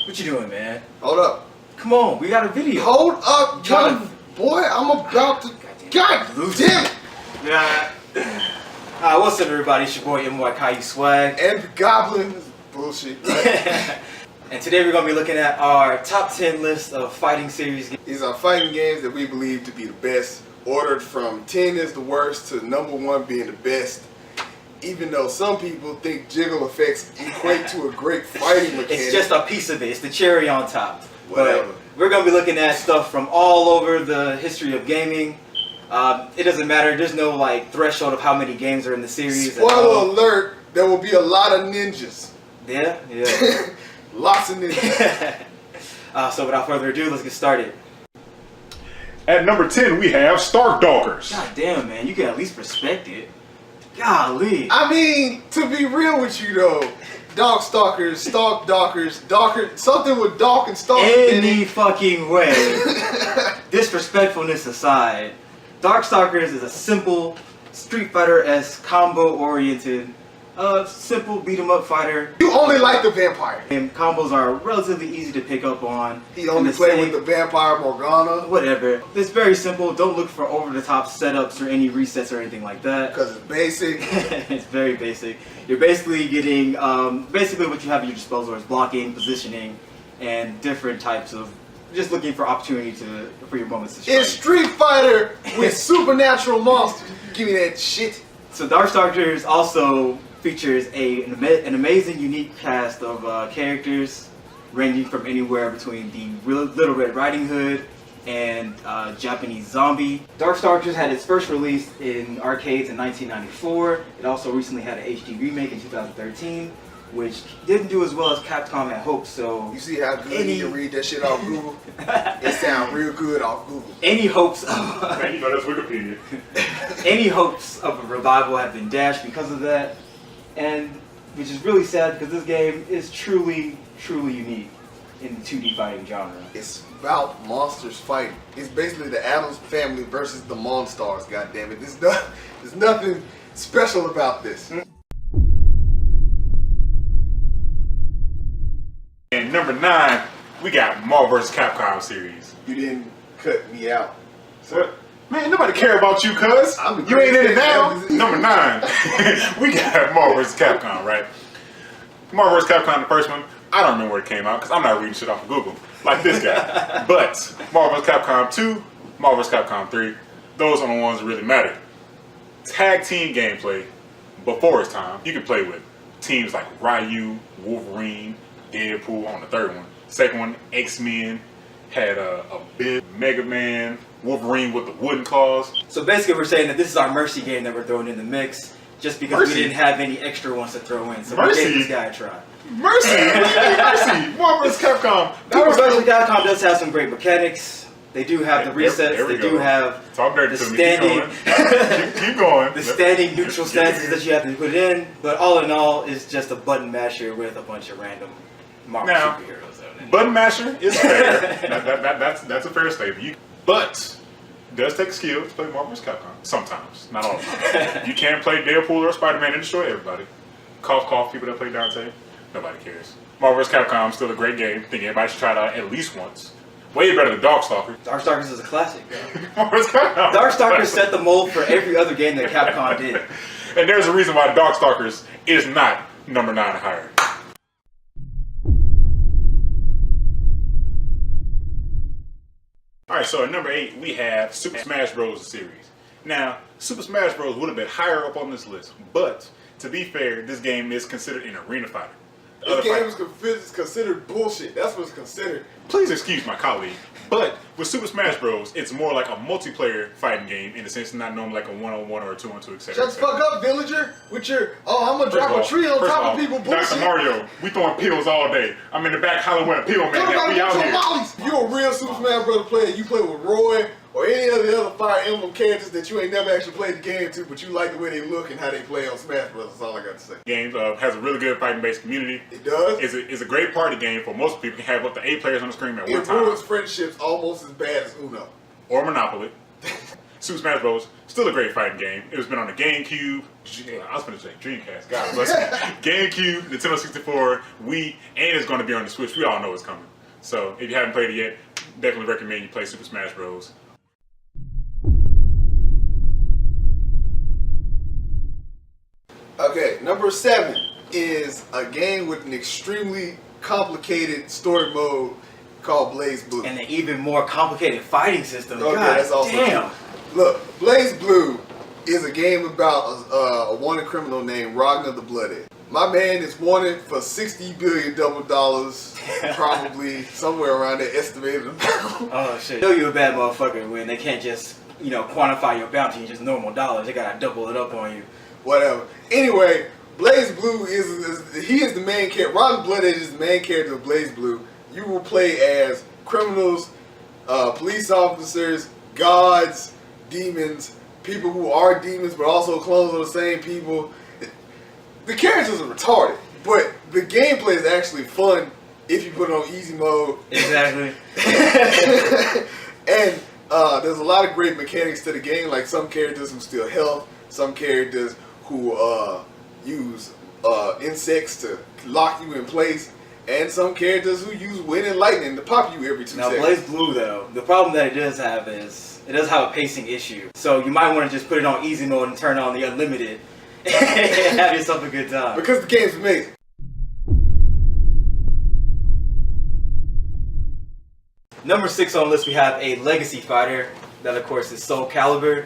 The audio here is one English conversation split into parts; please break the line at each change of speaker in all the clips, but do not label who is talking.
What you doing, man?
Hold up.
Come on, we got a video.
Hold up, young boy. I'm about to. God damn it.
Yeah. What's up, everybody? It's your boy MY Caillou Swag.
And the Goblin is bullshit. Right?
And today we're going to be looking at our top 10 list of fighting series.
These are fighting games that we believe to be the best, ordered from 10 is the worst to number 1 being the best. Even though some people think jiggle effects equate to a great fighting mechanic.
It's just a piece of it. It's the cherry on top.
Whatever.
But we're going to be looking at stuff from all over the history of gaming. It doesn't matter. There's no like threshold of how many games are in the series.
Spoiler alert, there will be a lot of ninjas.
Yeah?
Lots of ninjas.
So without further ado, let's get started.
At number 10, we have Starkdalkers.
God damn, man. You can at least respect it. Golly.
I mean, to be real with you though, Darkstalkers, Stalkdalkers, something with Dark and Stalk.
Any fucking way. Disrespectfulness aside, Darkstalkers is a simple Street Fighter-esque combo-oriented, simple beat-em-up fighter.
You only like the vampire.
And combos are relatively easy to pick up on.
He only played with the vampire Morgana.
Whatever. It's very simple. Don't look for over-the-top setups or any resets or anything like that.
Because it's basic.
It's very basic. You're basically getting, basically what you have at your disposal is blocking, positioning, and different types of, just looking for opportunity for your moments to strike.
It's Street Fighter with supernatural monsters. Give me that shit.
So Darkstalkers also features an amazing, unique cast of characters, ranging from anywhere between the Little Red Riding Hood and Japanese Zombie. Darkstalkers had its first release in arcades in 1994. It also recently had an HD remake in 2013, which didn't do as well as Capcom had hoped. So
you see how good you can read that shit off Google? It sounds real good off Google.
Any hopes of
Man, you know that's Wikipedia.
any hopes of a revival have been dashed because of that, and which is really sad because this game is truly unique in the 2D fighting genre.
It's about monsters fighting. It's basically the Addams Family versus the Monstars. Goddammit, there's nothing special about this.
And number 9, we got Marvel vs. Capcom series.
You didn't cut me out.
What? Man, nobody care about you, cuz. You ain't in it now. Number 9, we got Marvel vs. Capcom, right? Marvel vs. Capcom, the first one, I don't remember where it came out because I'm not reading shit off of Google like this guy. But Marvel vs. Capcom 2, Marvel vs. Capcom 3, those are the ones that really matter. Tag team gameplay before its time. You can play with teams like Ryu, Wolverine, Deadpool on the third one. Second one, X-Men, had a big Mega Man, Wolverine with the wooden claws.
So basically we're saying that this is our Mercy game that we're throwing in the mix, just because we didn't have any extra ones to throw in. So we gave this guy a try.
Mercy! Mercy! Marvel vs. Capcom.
Marvel vs. Capcom does have some great mechanics. They do have the resets. They do have the standing,
keep going.
The standing neutral stances that you have to put in. But all in all, it's just a button masher with a bunch of random Marvel superheroes.
Button masher is fair. That's a fair statement. But it does take skill to play Marvel vs. Capcom. Sometimes, not all the time. You can't play Deadpool or Spider-Man and destroy everybody. Cough, cough. People that play Dante, nobody cares. Marvel vs. Capcom is still a great game. I think everybody should try it out at least once. Way better than Darkstalkers.
Darkstalkers is a classic, bro. Darkstalkers set the mold for every other game that Capcom did.
And there's a reason why Darkstalkers is not number 9 higher. Alright, so at number 8, we have Super Smash Bros. Series. Now, Super Smash Bros. Would have been higher up on this list, but to be fair, this game is considered an arena fighter.
This game is considered bullshit. That's what's considered.
Please excuse my colleague, but with Super Smash Bros., it's more like a multiplayer fighting game in the sense of not normally like a 1-on-1 or a 2-on-2, etc.
Shut the fuck up, villager! With your, I'm gonna drop a tree on top of people bullshit.
Dr. Mario, we throwing pills all day. I'm in the back hollering with a pill man. We out here.
If you're a real Super Smash Bros. Player, you play with Roy or any of the other Fire Emblem characters that you ain't never actually played the game to, but you like the way they look and how they play on Smash Bros. That's all I got to say.
Game has a really good fighting-based community.
It does.
It's a great party game for most people. You can have up to 8 players on the screen at one time.
It ruins friendships almost as bad as Uno.
Or Monopoly. Super Smash Bros. Still a great fighting game. It was been on the GameCube. I was going to say Dreamcast. God bless it. GameCube, Nintendo 64, Wii, and it's going to be on the Switch. We all know it's coming. So if you haven't played it yet, definitely recommend you play Super Smash Bros.
Okay, number 7 is a game with an extremely complicated story mode called Blaze Blue.
And an even more complicated fighting system.
Okay,
God
that's also
damn.
true. Look, Blaze Blue is a game about a wanted criminal named Ragnar the Blooded. My man is wanted for $60 billion double dollars, probably somewhere around that estimated amount.
Oh shit. Know you a bad motherfucker when they can't just, you know, quantify your bounty in just normal dollars. They gotta double it up on you.
Whatever. Anyway, Blaze Blue is the main character. Ragnar the Blooded is the main character of Blaze Blue. You will play as criminals, police officers, gods, demons, people who are demons but also clones of the same people. The characters are retarded, but the gameplay is actually fun if you put it on easy mode.
Exactly.
And there's a lot of great mechanics to the game, like some characters who steal health, some characters who use insects to lock you in place, and some characters who use wind and lightning to pop you every 2
Now,
seconds.
Blaze Blue, though, the problem that it does have is it does have a pacing issue. So you might want to just put it on easy mode and turn on the unlimited and have yourself a good time.
Because the game's amazing.
Number 6 on the list, we have a legacy fighter. That, of course, is Soul Calibur.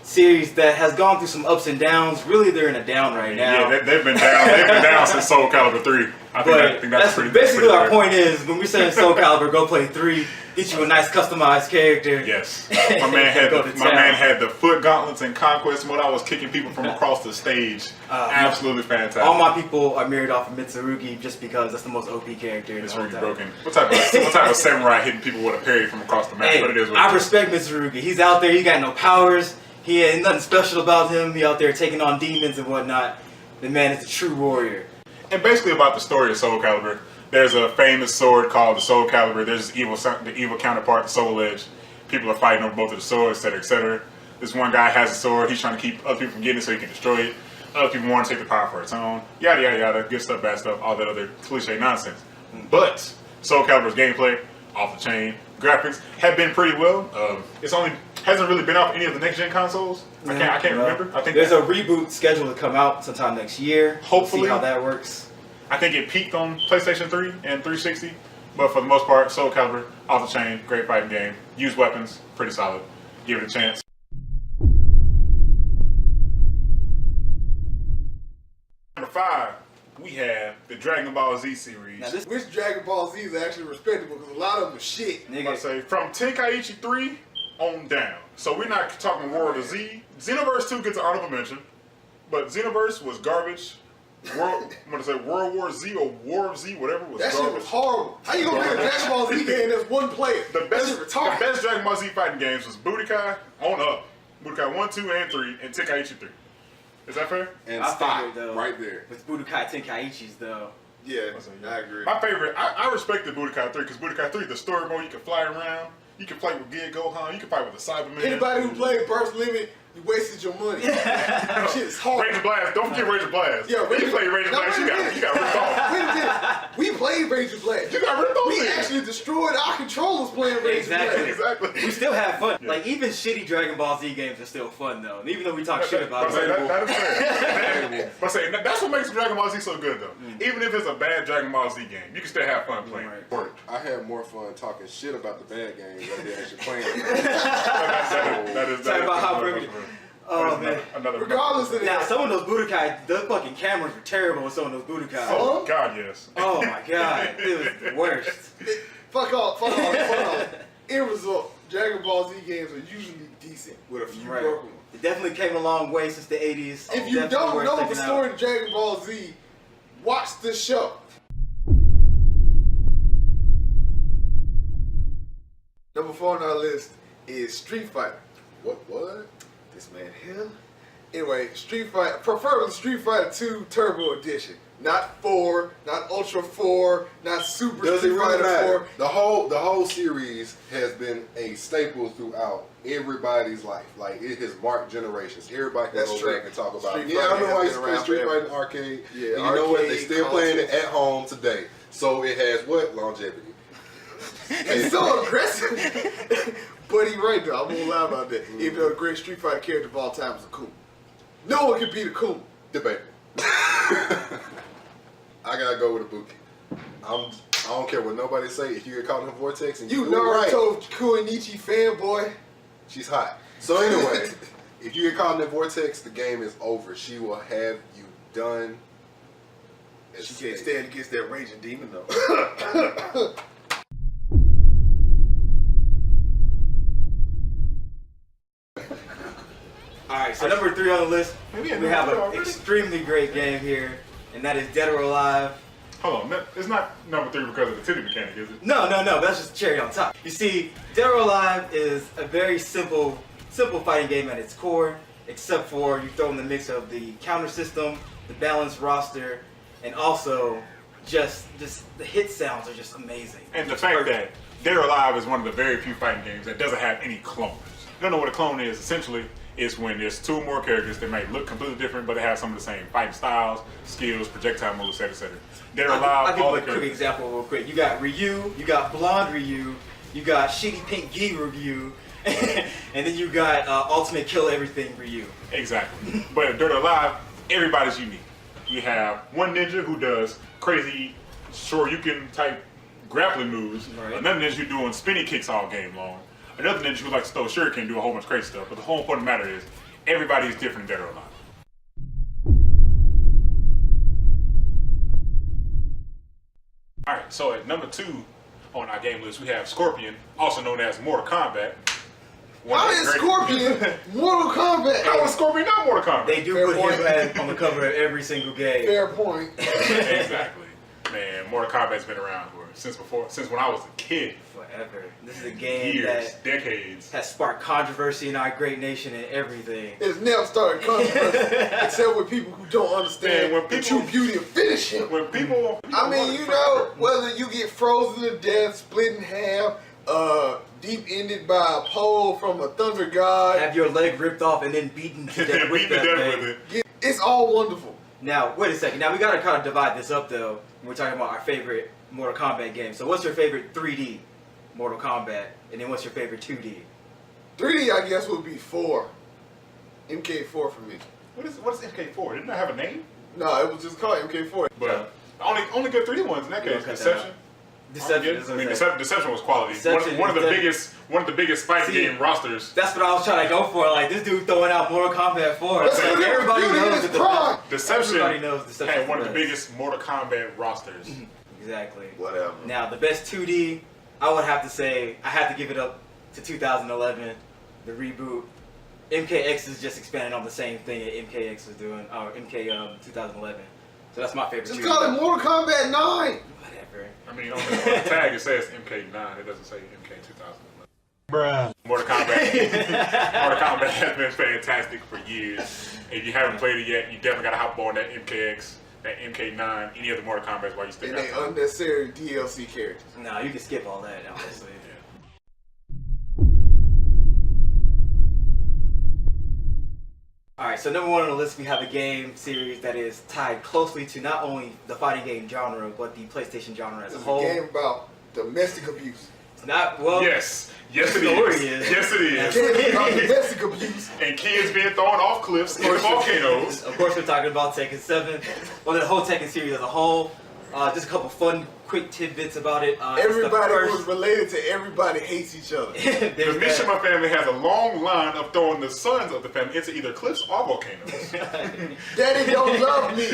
Series that has gone through some ups and downs. Really, they're in a down right now.
Yeah, they've been down. They've been down since Soul Calibur 3. I think that's pretty.
Basically,
pretty
our
fair.
point is when we're saying Soul Calibur, go play 3. Get you a nice customized character.
Yes, my man had the foot gauntlets in conquest mode. I was kicking people from across the stage. Absolutely fantastic.
All my people are mirrored off of Mitsurugi just because that's the most OP character in the whole
Mitsurugi
time.
broken. What type of samurai hitting people with a parry from across the map?
Hey,
But it is what
I
it is.
respect Mitsurugi. He's out there. He got no powers. He ain't nothing special about him. He out there taking on demons and whatnot. The man is a true warrior.
And basically about the story of Soul Calibur, there's a famous sword called the Soul Calibur. There's the evil counterpart, the Soul Edge. People are fighting over both of the swords, etc., etc. This one guy has a sword. He's trying to keep other people from getting it so he can destroy it. Other people want to take the power for its own. Yada, yada, yada. Good stuff, bad stuff, all that other cliche nonsense. But Soul Calibur's gameplay, off the chain. Graphics have been pretty well. It's only hasn't really been out for any of the next gen consoles. I can't remember. I think
there's a reboot scheduled to come out sometime next year.
Hopefully.
We'll see how that works.
I think it peaked on PlayStation 3 and 360, but for the most part, Soul Calibur, off the chain, great fighting game. Use weapons, pretty solid. Give it a chance. Number 5, we have the Dragon Ball Z series.
Now this,
Which Dragon Ball Z is actually respectable because a lot of them are shit.
I'm about to say from Tenkaichi 3 on down. So we're not talking World of Z. Xenoverse 2 gets an honorable mention, but Xenoverse was garbage. I'm gonna say World War Z or War of Z, whatever was
That shit
garbage.
was horrible. How you gonna play a Dragon Ball Z game that's one player?
The
That shit
best
retarded.
Dragon Ball Z fighting games was Budokai on up. Budokai 1, 2, and 3, and Tenkaichi 3. Is that fair?
And
I
stop
figured, though,
right there.
with Budokai Tenkaichis, though.
Yeah, I agree.
My favorite, I respected Budokai 3 because Budokai 3, the story mode, you can fly around, you can play with Gear Gohan, you can fight with the Cyberman.
Anybody who played Burst Limit, you wasted your money. That shit is hard.
Ranger Blast, don't forget Ranger Blast.
Yeah,
When you play Ranger Blast, you got ripped off.
Wait a minute. We played Ranger Blast.
You got ripped off.
We
then.
actually destroyed our controllers playing Ranger
Exactly.
Blast.
Exactly.
We still have fun.
Yeah.
Like, even shitty Dragon Ball Z games are still fun, though. And even though we talk shit about
But
it.
that is fair. But say that's what makes Dragon Ball Z so good, though. Even if it's a bad Dragon Ball Z game, you can still have fun playing.
Right.
I had more fun talking shit about the bad games than I did actually playing them.
That is
Talk about how brilliant. Oh, man.
Regardless of
Now,
that,
some of those Budokai, the fucking cameras were terrible with some of those Budokai.
Oh God, yes.
Oh my god, it was the worst.
fuck off. End result, Dragon Ball Z games are usually decent with a few
Right.
broken ones.
It definitely came a long way since the 80s.
If you
Definitely
don't
worth
know the
checking out.
story of Dragon Ball Z, watch this show. Number 4 on our list is Street Fighter. What? This man here? Anyway, Street Fighter, preferably Street Fighter 2 Turbo Edition. Not 4, not Ultra 4, not Super
Does it
Street
really
Fighter
matter?
4.
The whole series has been a staple throughout everybody's life. Like it has marked generations. Everybody can
That's
go
true.
back and talk about.
Street
Yeah, I
Fighter
remember I
has
used to
been
play
around
Street
forever.
Fighter in arcade.
Yeah,
and you know what? They
arcade
still playing it
consoles.
at home today. So it has what longevity.
He's so aggressive. But he right though. I won't lie about that. Even though the great Street Fighter character of all time is a Akuma. No one can beat Akuma.
Debatable. I gotta go with Ibuki. I don't care what nobody say. If you get caught in a vortex and
You
do it right,
Naruto Kuinichi fanboy.
she's hot. So anyway, if you get caught in the vortex, the game is over. She will have you done.
She can't stand against that raging demon though.
Alright, so number 3 on the list,
Maybe
we
number
have
three
an
already?
extremely great game here, and that is Dead or Alive.
Hold on, it's not number 3 because of the titty mechanic, is it?
No, that's just cherry on top. You see, Dead or Alive is a very simple fighting game at its core, except for you throw in the mix of the counter system, the balanced roster, and also just the hit sounds are just amazing.
And the fact that Dead or Alive is one of the very few fighting games that doesn't have any clones. You don't know what a clone is, essentially, it's when there's 2 or more characters that may look completely different, but they have some of the same fighting styles, skills, projectile moves, etc. Dead or Alive,
I'll give
all
you
the
a quick
characters.
example real quick. You got Ryu, you got Blonde Ryu, you got Shitty Pink Gi Ryu, and then you got Ultimate Kill Everything Ryu.
Exactly. But in Dead or Alive, everybody's unique. You have one ninja who does crazy Shoryuken type grappling moves.
Right.
Another ninja who doing spinning kicks all game long. Another ninja who likes to throw shuriken and do a whole bunch of crazy stuff. But the whole point of the matter is, everybody's different in Dead or Alive. Alright, so at number 2 on our game list, we have Scorpion, also known as Mortal Kombat.
How is Scorpion Mortal Kombat?
How is Scorpion not Mortal Kombat?
They do
Fair
put
point.
him as on the cover of every single game.
Fair point.
Exactly. Man, Mortal Kombat's been around since when I was a kid.
Forever. This is a game
Years,
that
decades.
has sparked controversy in our great nation and everything.
It's never started controversy except with people who don't understand
Man, when
the
people-
true beauty of finishing.
When people,
I mean, you know, whether you get frozen to death, split in half, deep ended by a pole from a thunder god,
Have your leg ripped off and then beaten to death with
beat the
that
death
thing.
with it.
it's all wonderful.
Now, wait a second. Now, we gotta kind of divide this up, though, when we're talking about our favorite Mortal Kombat game. So, what's your favorite 3D Mortal Kombat? And then what's your favorite 2D?
3D, I guess, would be 4. MK4 for me.
What is MK4? Didn't I have a name?
No, it was just called MK4.
But only good 3D ones in that
Yeah,
case.
cut that
Deception.
Deception is
I mean,
okay.
Deception was quality.
Deception
One of the
is
biggest fighting
See,
game rosters.
That's what I was trying to go for. Like, this dude throwing out Mortal Kombat 4.
Let's
Like,
look at
everybody
beauty in
knows
his
that
prime.
Deception
Everybody knows Deception
had
is
one of
the
the
best.
biggest Mortal Kombat rosters.
Exactly.
Whatever.
Now, the best 2D, I would have to say, I have to give it up to 2011, the reboot. MKX is just expanding on the same thing that MKX was doing, or MK 2011. So that's my favorite.
Just
2D.
call it Mortal Kombat 9.
Whatever.
I mean, on the tag it says MK9. It doesn't say MK 2011. Bruh. Mortal Kombat has been fantastic for years. If you haven't played it yet, you definitely gotta hop on that MKX, that MK9, any other Mortal Kombat while you still
And
got
they
time.
unnecessary DLC characters.
No, you can skip all that, honestly. Alright, so number 1 on the list, we have a game series that is tied closely to not only the fighting game genre, but the PlayStation genre as a
It's a
whole.
game about domestic abuse.
It's not, well,
Yes it
story
is.
is.
Yes it is.
Game about domestic abuse.
And kids being thrown off cliffs in volcanoes.
Of course, we're talking about Tekken 7. Well, the whole Tekken series as a whole. Just a couple fun, quick tidbits about it.
Everybody was related to everybody hates each other.
The Mishima family has a long line of throwing the sons of the family into either cliffs or volcanoes.
Daddy don't love me.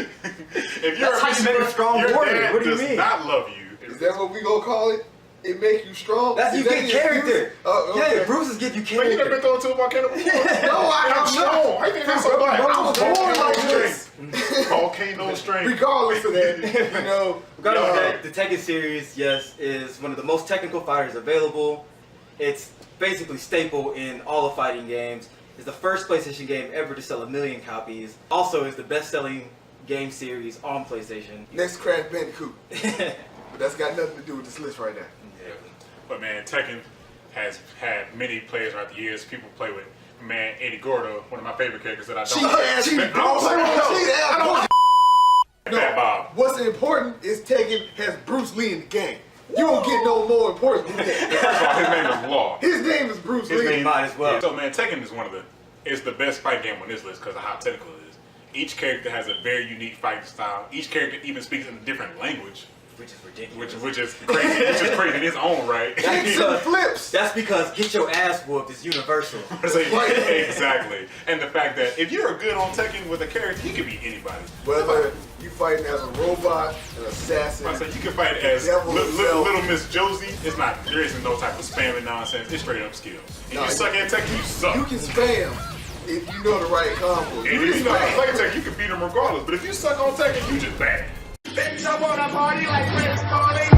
If you're
That's
a
how you make a
Mishima,
strong
your
warrior.
dad
What do you
does
mean?
not love you.
Is that what we gonna call it? It make you strong?
That's
Is
you
that
get
the
character.
excuse? Oh, okay.
Yeah, bruises give you
Man, you never
character.
been thrown into a volcano before?
No, I
I'm
have
strong.
not.
How you think that's so black?
I was born like this.
Volcano strength.
Regardless of that, you know.
Regardless of that, the Tekken series, yes, is one of the most technical fighters available. It's basically staple in all the fighting games. It's the first PlayStation game ever to sell 1 million copies. Also, is the best-selling game series on PlayStation.
Next Crash Bandicoot. But that's got nothing to do with this list right now.
Yeah. But man, Tekken has had many players throughout the years. People play with man Eddie Gordo, one of my favorite characters that I don't. Fat Bob.
What's important is Tekken has Bruce Lee in the game. You don't get no more important than that.
First of all, his name is Law.
His name is Bruce
His
Lee.
name might as well.
So man, Tekken is is the best fight game on this list because of how technical it is. Each character has a very unique fighting style. Each character even speaks in a different language,
Which is ridiculous.
which is crazy. Which is crazy in its own right.
Kicks and flips.
That's because get your ass whooped is universal.
Exactly. And the fact that if you're good on Tekken with a character, you can be anybody.
Whether you fighting as a robot, an assassin,
I said you can fight as
Devil himself.
little Miss Josie. There isn't no type of spamming nonsense. It's straight up skill. If you suck at Tekken, you suck.
you can spam if you know the right combo.
And if you know how to play Tekken, you can beat them regardless. But if you suck on Tekken, you just bad.
Bitch, I wanna party like Chris Calling.